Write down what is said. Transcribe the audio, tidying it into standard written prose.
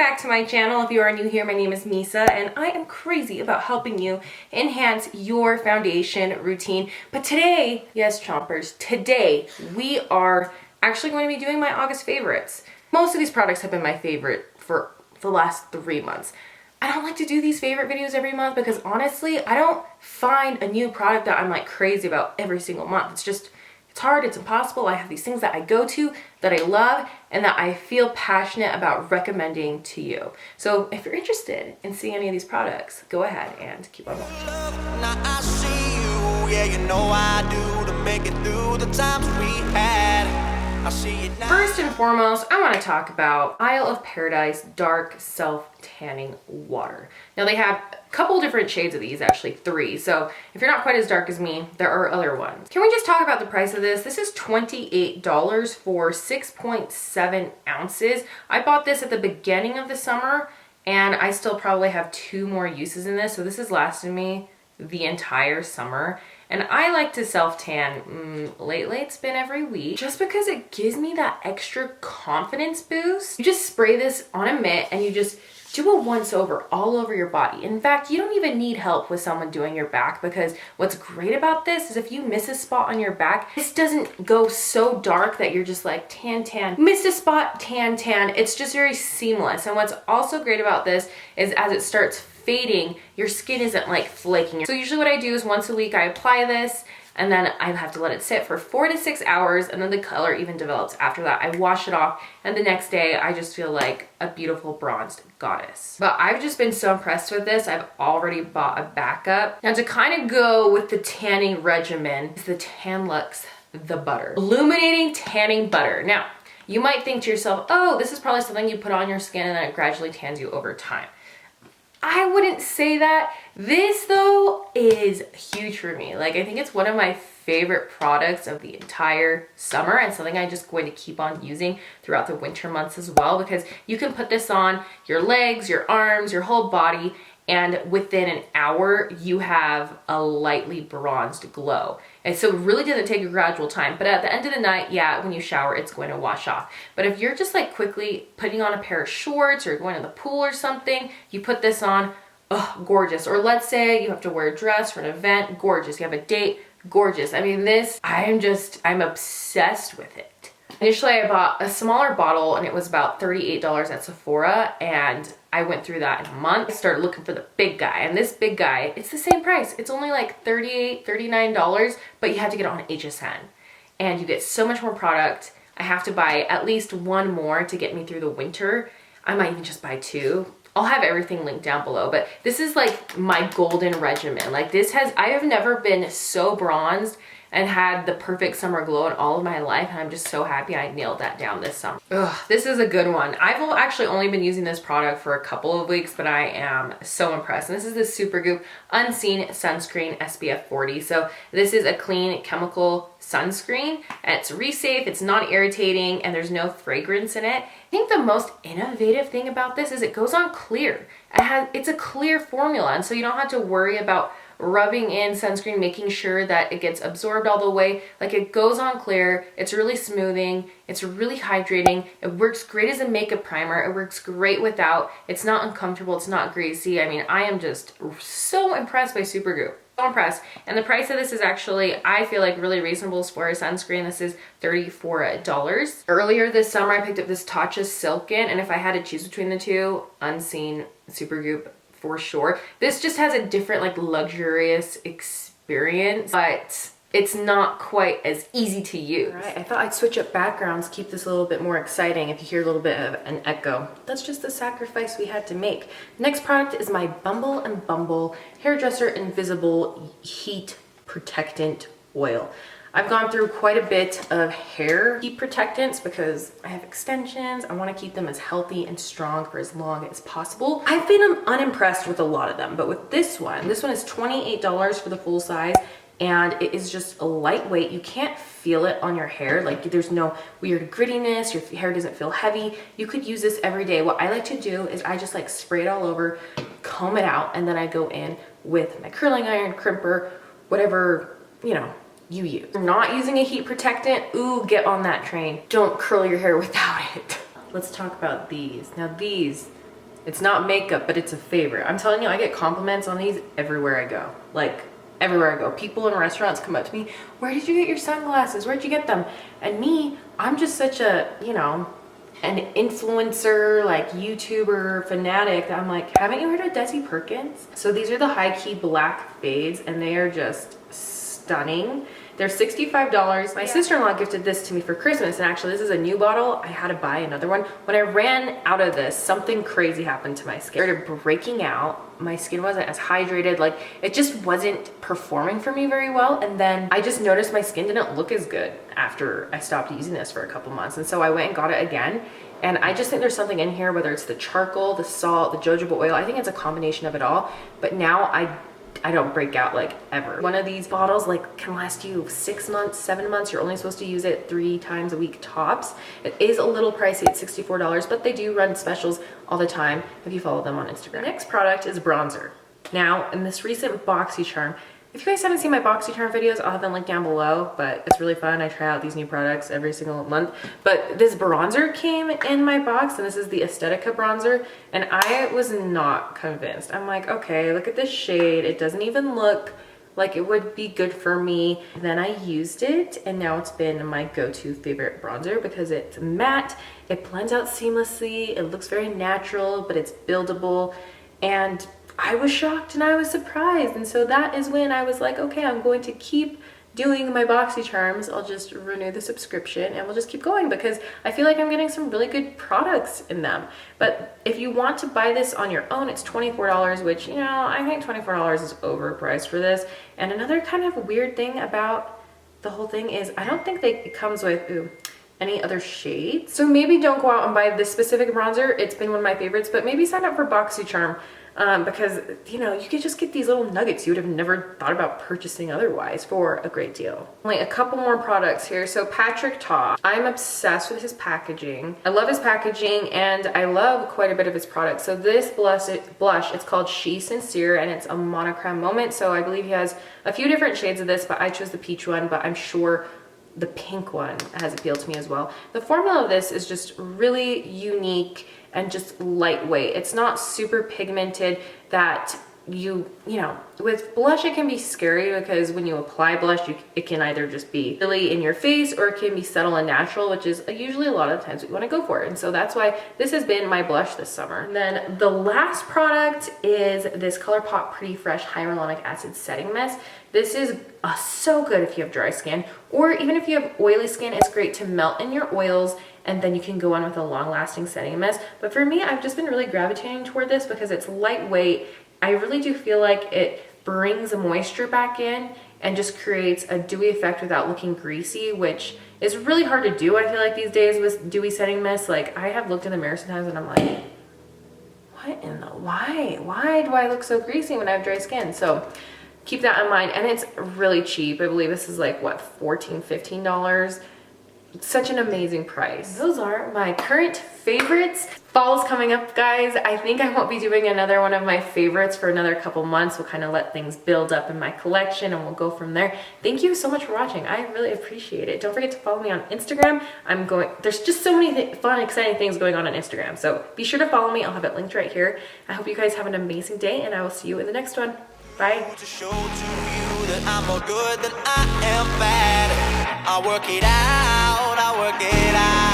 back to my channel. If you are new here, my name is Misa and I am crazy about helping you enhance your foundation routine. But today, yes chompers, today we are actually going to be doing my August favorites. Most of these products have been my favorite for the last 3 months. I don't like to do these favorite videos every month because honestly, I don't find a new product that I'm like crazy about every single month. It's hard, it's impossible. I have these things that I go to, that I love, and that I feel passionate about recommending to you. So if you're interested in seeing any of these products, go ahead and keep on watching. Now I see you, yeah, you know I do, to make it through the times we had. I see it now. First and foremost, I want to talk about Isle of Paradise Dark Self-Tanning Water. Now they have a couple different shades of these, actually 3. So if you're not quite as dark as me, there are other ones. Can we just talk about the price of this? This is $28 for 6.7 ounces. I bought this at the beginning of the summer and I still probably have 2 more uses in this. So this has lasted me the entire summer. And I like to self-tan, lately it's been every week, just because it gives me that extra confidence boost. You just spray this on a mitt and you just do a once over all over your body. In fact, you don't even need help with someone doing your back, because what's great about this is if you miss a spot on your back, this doesn't go so dark that you're just like tan, missed a spot, tan. It's just very seamless. And what's also great about this is as it starts fading, your skin isn't like flaking. So usually what I do is once a week I apply this and then I have to let it sit for 4 to 6 hours, and then the color even develops after that. I wash it off and the next day I just feel like a beautiful bronzed goddess. But I've just been so impressed with this. I've already bought a backup. Now to kind of go with the tanning regimen is the Tan-Luxe The Butter. Illuminating Tanning Butter. Now you might think to yourself, oh, this is probably something you put on your skin and then it gradually tans you over time. I wouldn't say that. This though is huge for me. Like, I think it's one of my favorite products of the entire summer and something I'm just going to keep on using throughout the winter months as well, because you can put this on your legs, your arms, your whole body, and within an hour you have a lightly bronzed glow. And so it really doesn't take a gradual time, but at the end of the night, yeah, when you shower, it's going to wash off. But if you're just like quickly putting on a pair of shorts or going to the pool or something, you put this on, oh, gorgeous. Or let's say you have to wear a dress for an event, gorgeous. You have a date, gorgeous. I mean, this, I'm obsessed with it. Initially, I bought a smaller bottle and it was about $38 at Sephora, and I went through that in a month. I started looking for the big guy, and this big guy, it's the same price. It's only like $38, $39, but you have to get it on HSN. And you get so much more product. I have to buy at least 1 more to get me through the winter. I might even just buy 2. I'll have everything linked down below, but this is like my golden regimen. Like I have never been so bronzed and had the perfect summer glow in all of my life, and I'm just so happy I nailed that down this summer. Ugh, this is a good one. I've actually only been using this product for a couple of weeks, but I am so impressed. And this is the Supergoop Unseen Sunscreen SPF 40. So this is a clean chemical sunscreen, and it's resafe, it's non-irritating, and there's no fragrance in it. I think the most innovative thing about this is it goes on clear. It's a clear formula, and so you don't have to worry about rubbing in sunscreen, making sure that it gets absorbed all the way. Like, it goes on clear, it's really smoothing, it's really hydrating, it works great as a makeup primer, it works great without, it's not uncomfortable, it's not greasy. I mean, I am just so impressed by Supergoop. So impressed. And the price of this is actually, I feel like, really reasonable for a sunscreen. This is $34. Earlier this summer, I picked up this Tatcha Silken, and if I had to choose between the two, Unseen, Supergoop, for sure. This just has a different, like, luxurious experience, but it's not quite as easy to use. All right, I thought I'd switch up backgrounds, keep this a little bit more exciting if you hear a little bit of an echo. That's just the sacrifice we had to make. Next product is my Bumble and Bumble Hairdresser Invisible Heat Protectant Oil. I've gone through quite a bit of hair heat protectants because I have extensions. I want to keep them as healthy and strong for as long as possible. I've been unimpressed with a lot of them, but with this one is $28 for the full size, and it is just a lightweight. You can't feel it on your hair. Like, there's no weird grittiness. Your hair doesn't feel heavy. You could use this every day. What I like to do is I just like spray it all over, comb it out, and then I go in with my curling iron, crimper, whatever, you know, you use. If you're not using a heat protectant, ooh, get on that train. Don't curl your hair without it. Let's talk about these. Now these It's not makeup, but it's a favorite. I'm telling you, I get compliments on these everywhere I go. Like, everywhere I go. People in restaurants come up to me, where did you get your sunglasses? Where'd you get them? And me, I'm just such a, you know, an influencer, like YouTuber fanatic that I'm like, haven't you heard of Desi Perkins? So these are the high key black fades and they are just stunning. They're $65. My sister-in-law gifted this to me for Christmas, and actually this is a new bottle. I had to buy another one. When I ran out of this, something crazy happened to my skin. It started breaking out. My skin wasn't as hydrated. Like, it just wasn't performing for me very well. And then I just noticed my skin didn't look as good after I stopped using this for a couple months. And so I went and got it again. And I just think there's something in here, whether it's the charcoal, the salt, the jojoba oil. I think it's a combination of it all. But now I don't break out like ever. One of these bottles like can last you 6 months, 7 months. You're only supposed to use it 3 times a week tops. It is a little pricey at $64, but they do run specials all the time if you follow them on Instagram. Next product is bronzer. Now, in this recent Boxy charm, if you guys haven't seen my Boxy charm videos, I'll have them linked down below, but it's really fun. I try out these new products every single month. But this bronzer came in my box, and this is the Aesthetica bronzer, and I was not convinced. I'm like, okay, look at this shade. It doesn't even look like it would be good for me. Then I used it, and now it's been my go-to favorite bronzer because it's matte, it blends out seamlessly, it looks very natural, but it's buildable, and I was shocked and I was surprised. And so that is when I was like, okay, I'm going to keep doing my Boxy charms. I'll just renew the subscription and we'll just keep going because I feel like I'm getting some really good products in them. But if you want to buy this on your own, it's $24, which, you know, I think $24 is overpriced for this. And another kind of weird thing about the whole thing is I don't think it comes with, any other shades. So maybe don't go out and buy this specific bronzer. It's been one of my favorites, but maybe sign up for Boxy charm. Because, you know, you could just get these little nuggets you would have never thought about purchasing otherwise for a great deal. Only a couple more products here. So Patrick Ta, I'm obsessed with his packaging. I love his packaging and I love quite a bit of his products. So this blush, it's called She Sincere and it's a monochrome moment. So I believe he has a few different shades of this, but I chose the peach one, but I'm sure the pink one has appealed to me as well. The formula of this is just really unique and just lightweight. It's not super pigmented that you know, with blush it can be scary because when you apply blush, it can either just be really in your face or it can be subtle and natural, which is usually a lot of times what you want to go for. And so that's why this has been my blush this summer. And then the last product is this ColourPop Pretty Fresh Hyaluronic Acid Setting Mist. This is so good if you have dry skin, or even if you have oily skin, it's great to melt in your oils and then you can go on with a long-lasting setting mist. But for me, I've just been really gravitating toward this because it's lightweight. I really do feel like it brings the moisture back in and just creates a dewy effect without looking greasy, which is really hard to do. I feel like these days with dewy setting mist, like I have looked in the mirror sometimes and I'm like, why do I look so greasy when I have dry skin? So keep that in mind. And it's really cheap. I believe this is like what, $14, $15. Such an amazing price. Those are my current favorites. Fall's coming up, guys. I think I won't be doing another one of my favorites for another couple months. We'll kind of let things build up in my collection and we'll go from there. Thank you so much for watching. I really appreciate it. Don't forget to follow me on Instagram. There's just so many fun, exciting things going on Instagram. So be sure to follow me. I'll have it linked right here. I hope you guys have an amazing day and I will see you in the next one. Bye. To show to you that I'm more good than I am bad. I work it out, I work it out.